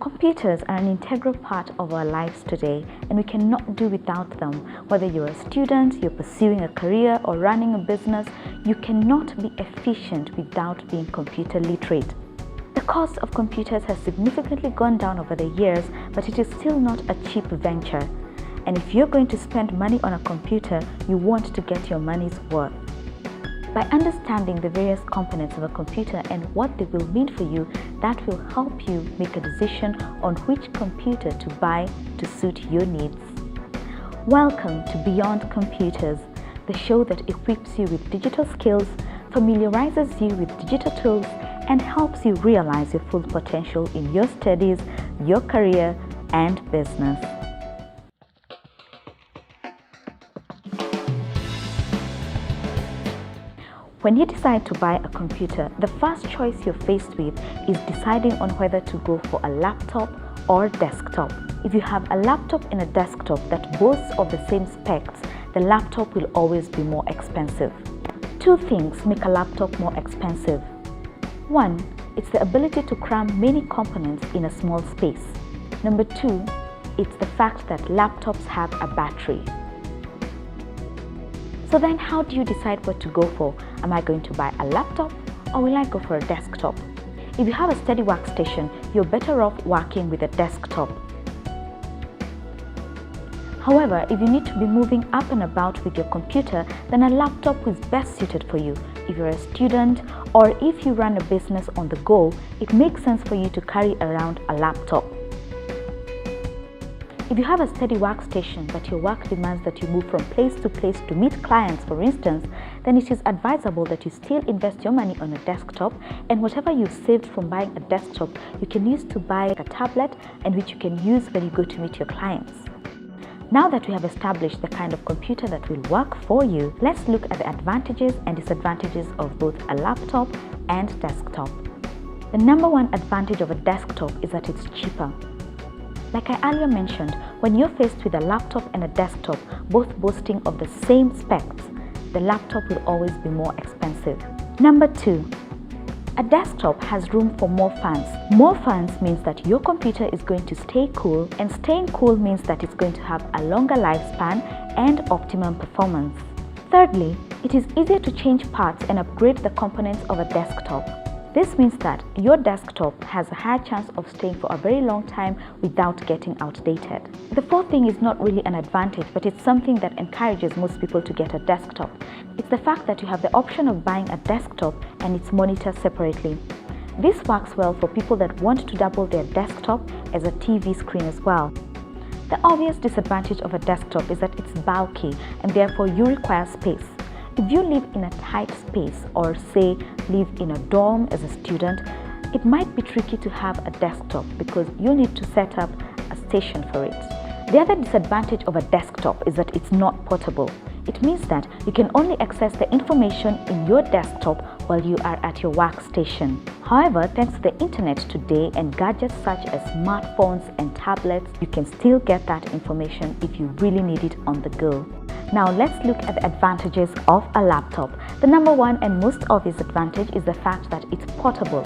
Computers are an integral part of our lives today, and we cannot do without them. Whether you're a student, you're pursuing a career, or running a business, you cannot be efficient without being computer literate. The cost of computers has significantly gone down over the years, but it is still not a cheap venture. And if you're going to spend money on a computer, you want to get your money's worth. By understanding the various components of a computer and what they will mean for you, that will help you make a decision on which computer to buy to suit your needs. Welcome to Beyond Computers, the show that equips you with digital skills, familiarizes you with digital tools, and helps you realize your full potential in your studies, your career, and business. When you decide to buy a computer, the first choice you're faced with is deciding on whether to go for a laptop or desktop. If you have a laptop and a desktop that boasts of the same specs, the laptop will always be more expensive. Two things make a laptop more expensive. One, it's the ability to cram many components in a small space. Number two, it's the fact that laptops have a battery. So then how do you decide what to go for? Am I going to buy a laptop or will I go for a desktop? If you have a steady workstation, you're better off working with a desktop. However, if you need to be moving up and about with your computer, then a laptop is best suited for you. If you're a student or if you run a business on the go, it makes sense for you to carry around a laptop. If you have a steady workstation but your work demands that you move from place to meet clients, for instance, then it is advisable that you still invest your money on a desktop, and whatever you've saved from buying a desktop, you can use to buy a tablet and which you can use when you go to meet your clients. Now that we have established the kind of computer that will work for you, let's look at the advantages and disadvantages of both a laptop and desktop. The number one advantage of a desktop is that it's cheaper. Like I earlier mentioned, when you're faced with a laptop and a desktop, both boasting of the same specs, the laptop will always be more expensive. Number two, a desktop has room for more fans. More fans means that your computer is going to stay cool, and staying cool means that it's going to have a longer lifespan and optimum performance. Thirdly, it is easier to change parts and upgrade the components of a desktop. This means that your desktop has a higher chance of staying for a very long time without getting outdated. The fourth thing is not really an advantage, but it's something that encourages most people to get a desktop. It's the fact that you have the option of buying a desktop and its monitor separately. This works well for people that want to double their desktop as a TV screen as well. The obvious disadvantage of a desktop is that it's bulky and therefore you require space. If you live in a tight space or say live in a dorm as a student, it might be tricky to have a desktop because you need to set up a station for it. The other disadvantage of a desktop is that it's not portable. It means that you can only access the information in your desktop while you are at your workstation. However, thanks to the internet today and gadgets such as smartphones and tablets, you can still get that information if you really need it on the go. Now let's look at the advantages of a laptop. The number one and most obvious advantage is the fact that it's portable,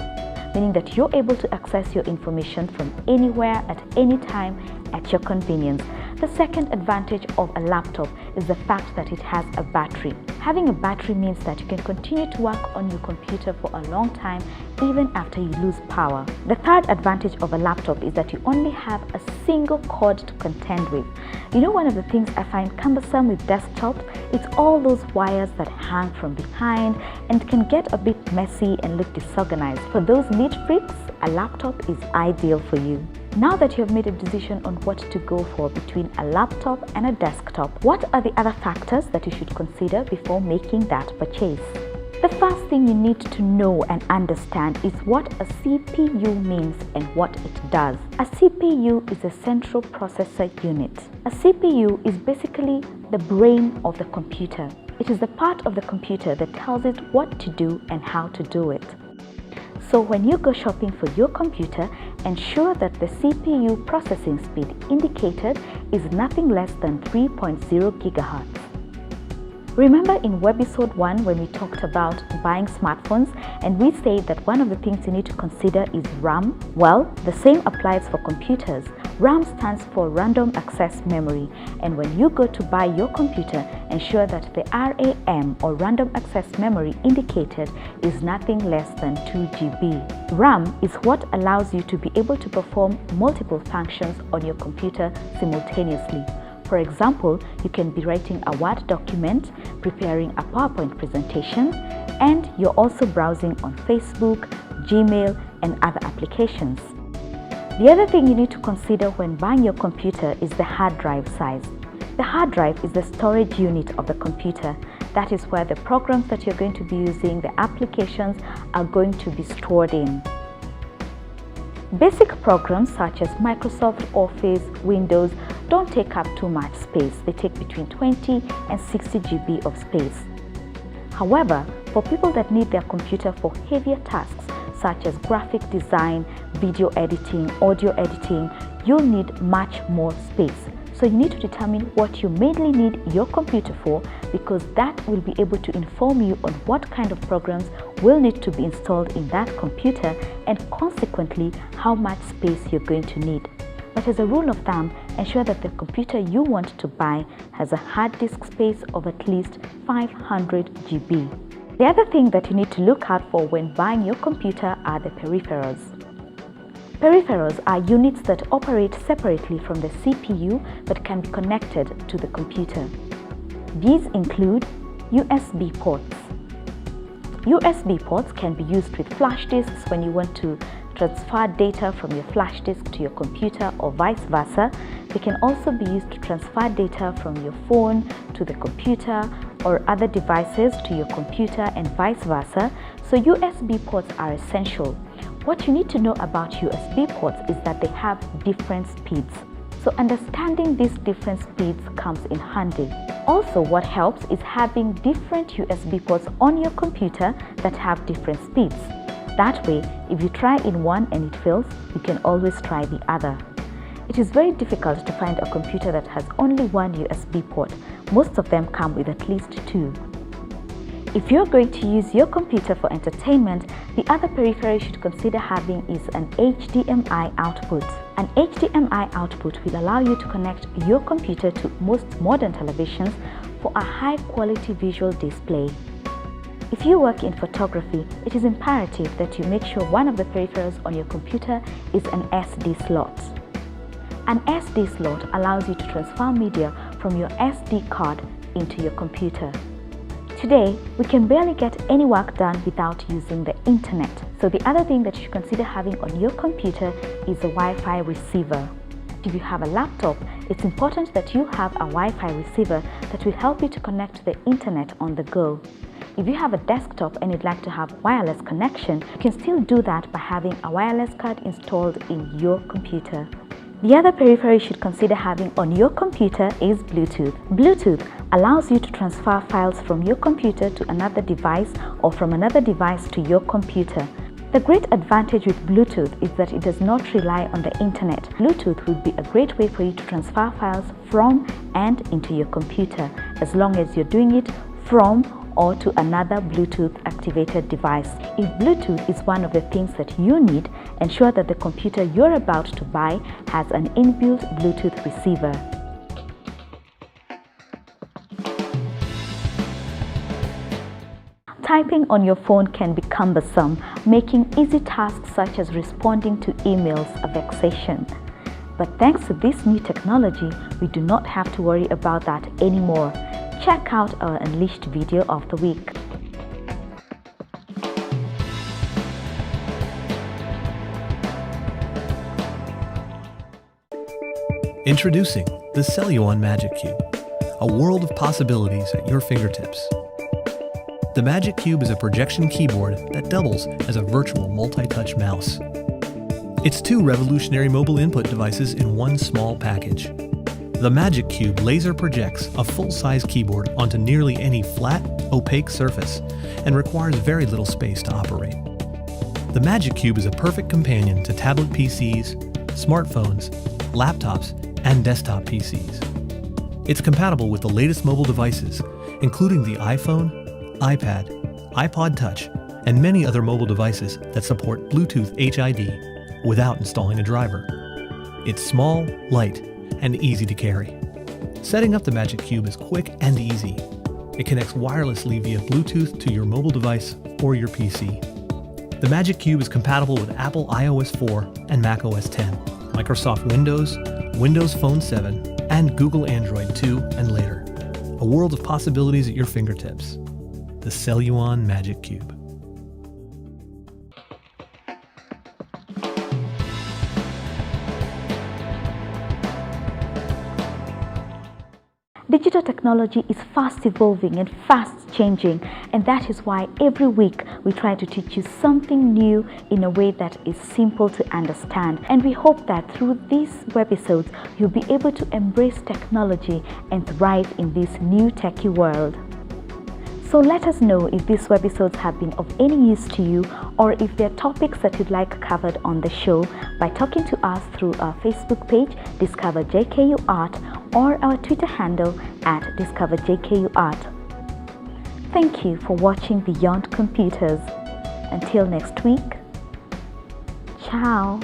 meaning that you're able to access your information from anywhere at any time at your convenience. The second advantage of a laptop is the fact that it has a battery. Having a battery means that you can continue to work on your computer for a long time even after you lose power. The third advantage of a laptop is that you only have a single cord to contend with. You know, one of the things I find cumbersome with desktops, it's all those wires that hang from behind and can get a bit messy and look disorganized. For those neat freaks, a laptop is ideal for you. Now that you have made a decision on what to go for between a laptop and a desktop, what are the other factors that you should consider before making that purchase? The first thing you need to know and understand is what a CPU means and what it does. A CPU is a central processor unit. A CPU is basically the brain of the computer. It is the part of the computer that tells it what to do and how to do it. So when you go shopping for your computer, ensure that the CPU processing speed indicated is nothing less than 3.0 GHz. Remember in webisode 1 when we talked about buying smartphones and we said that one of the things you need to consider is RAM? Well, the same applies for computers. RAM stands for Random Access Memory, and when you go to buy your computer, ensure that the RAM or Random Access Memory indicated is nothing less than 2 GB. RAM is what allows you to be able to perform multiple functions on your computer simultaneously. For example, you can be writing a Word document, preparing a PowerPoint presentation, and you're also browsing on Facebook, Gmail, and other applications. The other thing you need to consider when buying your computer is the hard drive size. The hard drive is the storage unit of the computer. That is where the programs that you're going to be using, the applications, are going to be stored in. Basic programs such as Microsoft Office, Windows don't take up too much space. They take between 20 and 60 GB of space. However, for people that need their computer for heavier tasks such as graphic design, video editing, audio editing, you'll need much more space. So you need to determine what you mainly need your computer for, because that will be able to inform you on what kind of programs will need to be installed in that computer and consequently how much space you're going to need. But as a rule of thumb, ensure that the computer you want to buy has a hard disk space of at least 500 GB. The other thing that you need to look out for when buying your computer are the peripherals. Peripherals are units that operate separately from the CPU but can be connected to the computer. These include USB ports. USB ports can be used with flash disks when you want to transfer data from your flash disk to your computer or vice versa. They can also be used to transfer data from your phone to the computer or other devices to your computer and vice versa. So USB ports are essential. What you need to know about USB ports is that they have different speeds. So understanding these different speeds comes in handy. Also, what helps is having different USB ports on your computer that have different speeds. That way, if you try in one and it fails, you can always try the other. It is very difficult to find a computer that has only one USB port. Most of them come with at least 2. If you're going to use your computer for entertainment, the other peripheral you should consider having is an HDMI output. An HDMI output will allow you to connect your computer to most modern televisions for a high-quality visual display. If you work in photography, it is imperative that you make sure one of the peripherals on your computer is an SD slot. An SD slot allows you to transfer media from your SD card into your computer. Today, we can barely get any work done without using the internet. So the other thing that you should consider having on your computer is a Wi-Fi receiver. If you have a laptop, it's important that you have a Wi-Fi receiver that will help you to connect to the internet on the go. If you have a desktop and you'd like to have wireless connection, you can still do that by having a wireless card installed in your computer. The other peripheral you should consider having on your computer is Bluetooth. Bluetooth allows you to transfer files from your computer to another device or from another device to your computer. The great advantage with Bluetooth is that it does not rely on the internet. Bluetooth would be a great way for you to transfer files from and into your computer, as long as you're doing it from or to another Bluetooth activated device. If Bluetooth is one of the things that you need, ensure that the computer you're about to buy has an inbuilt Bluetooth receiver. Typing on your phone can be cumbersome, making easy tasks such as responding to emails a vexation. But thanks to this new technology, we do not have to worry about that anymore. Check out our Unleashed video of the week. Introducing the Celluon Magic Cube, a world of possibilities at your fingertips. The Magic Cube is a projection keyboard that doubles as a virtual multi-touch mouse. It's 2 revolutionary mobile input devices in one small package. The Magic Cube laser projects a full-size keyboard onto nearly any flat, opaque surface and requires very little space to operate. The Magic Cube is a perfect companion to tablet PCs, smartphones, laptops, and desktop PCs. It's compatible with the latest mobile devices including the iPhone, iPad, iPod Touch, and many other mobile devices that support Bluetooth HID without installing a driver. It's small, light, and easy to carry. Setting up the Magic Cube is quick and easy. It connects wirelessly via Bluetooth to your mobile device or your PC. The Magic Cube is compatible with Apple iOS 4 and Mac OS X, Microsoft Windows, Windows Phone 7, and Google Android 2 and later. A world of possibilities at your fingertips. The Celluon Magic Cube. Digital technology is fast evolving and fast changing, and that is why every week we try to teach you something new in a way that is simple to understand. And we hope that through these webisodes you'll be able to embrace technology and thrive in this new techie world. So let us know if these webisodes have been of any use to you, or if there are topics that you'd like covered on the show by talking to us through our Facebook page, Discover JKU Art, or our Twitter handle at Discover JKU Art. Thank you for watching Beyond Computers. Until next week, ciao.